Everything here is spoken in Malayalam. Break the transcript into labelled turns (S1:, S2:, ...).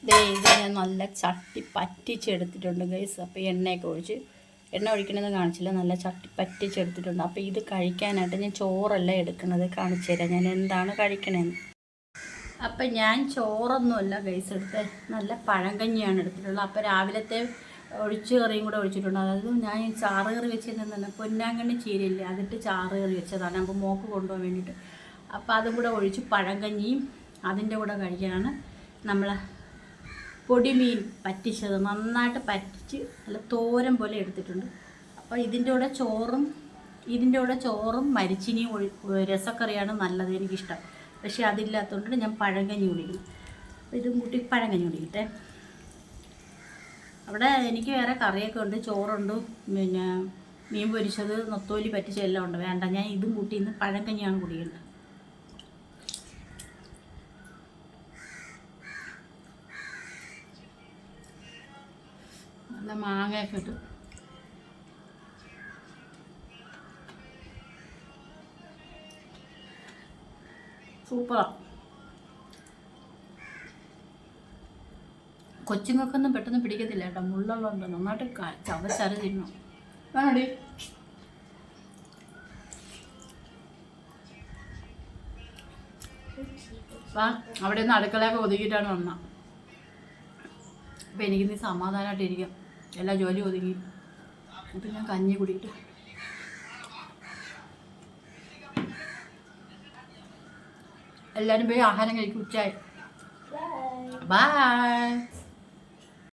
S1: ഇത് ഞാൻ നല്ല ചട്ടി പറ്റിച്ചെടുത്തിട്ടുണ്ട് ഗൈസ്. അപ്പോൾ എണ്ണയൊക്കെ ഒഴിച്ച്, എണ്ണ ഒഴിക്കണമെന്ന് കാണിച്ചില്ല, നല്ല ചട്ടി പറ്റിച്ചെടുത്തിട്ടുണ്ട്. അപ്പോൾ ഇത് കഴിക്കാനായിട്ട് ഞാൻ ചോറല്ല എടുക്കുന്നത്, കാണിച്ചു തരാം ഞാൻ എന്താണ് കഴിക്കണതെന്ന്. അപ്പം ഞാൻ ചോറൊന്നുമല്ല ഗൈസ് എടുത്ത്, നല്ല പഴങ്കഞ്ഞിയാണ് എടുത്തിട്ടുള്ളത്. അപ്പോൾ രാവിലത്തെ ഒഴിച്ച് കറിയും കൂടെ ഒഴിച്ചിട്ടുണ്ട്. അതായത് ഞാൻ ചാറ് കറി വെച്ചിരുന്നത് തന്നെ പൊന്നാങ്കണ്ണി ചീരയില്ലേ, അതിട്ട് ചാറ് കറി വെച്ചതാണ്. അപ്പോൾ മോക്ക് കൊണ്ടുപോകാൻ വേണ്ടിയിട്ട്. അപ്പോൾ അതും കൂടെ ഒഴിച്ച് പഴങ്കഞ്ഞിയും അതിൻ്റെ കൂടെ കഴിക്കാനാണ്. നമ്മൾ പൊടിമീൻ പറ്റിച്ചത് നന്നായിട്ട് പറ്റിച്ച് നല്ല തോരൻ പോലെ എടുത്തിട്ടുണ്ട്. അപ്പോൾ ഇതിൻ്റെ കൂടെ ചോറും മരിച്ചിനിയും രസക്കറിയാണ് നല്ലത്, എനിക്കിഷ്ടം. പക്ഷേ അതില്ലാത്തതുകൊണ്ട് ഞാൻ പഴങ്കഞ്ഞി കുടിക്കുന്നു. അപ്പോൾ ഇതും കൂട്ടി പഴങ്കഞ്ഞി കുടിക്കട്ടെ. അവിടെ എനിക്ക് വേറെ കറിയൊക്കെ ഉണ്ട്, ചോറുണ്ട്, പിന്നെ മീൻ പൊരിച്ചത്, നൊത്തോലി പറ്റിച്ചെല്ലാം ഉണ്ട്. വേണ്ട, ഞാൻ ഇതും കൂട്ടി ഇന്ന് പഴങ്കഞ്ഞിയാണ് കുടിക്കുന്നത്. നല്ല മാങ്ങയൊക്കെ ഇട്ട് സൂപ്പറാണ്. കൊച്ചുങ്ങൾക്കൊന്നും പെട്ടെന്ന് പിടിക്കത്തില്ല കേട്ടോ, മുള്ളുള്ളതുണ്ട്. നന്നായിട്ട് ചവച്ചര തിന്നു വേണോടി. അവിടെ നിന്ന് അടുക്കളയൊക്കെ ഒതുക്കിയിട്ടാണ് വന്ന. അപ്പം എനിക്കിന്ന് സമാധാനമായിട്ടിരിക്കാം, എല്ലാ ജോലി ഒതുങ്ങി. അപ്പം ഞാൻ കഞ്ഞി കുടിക്കട്ടെ. എല്ലാവരും പോയി ആഹാരം കഴിക്കും. ഉച്ചയായി. ബൈ.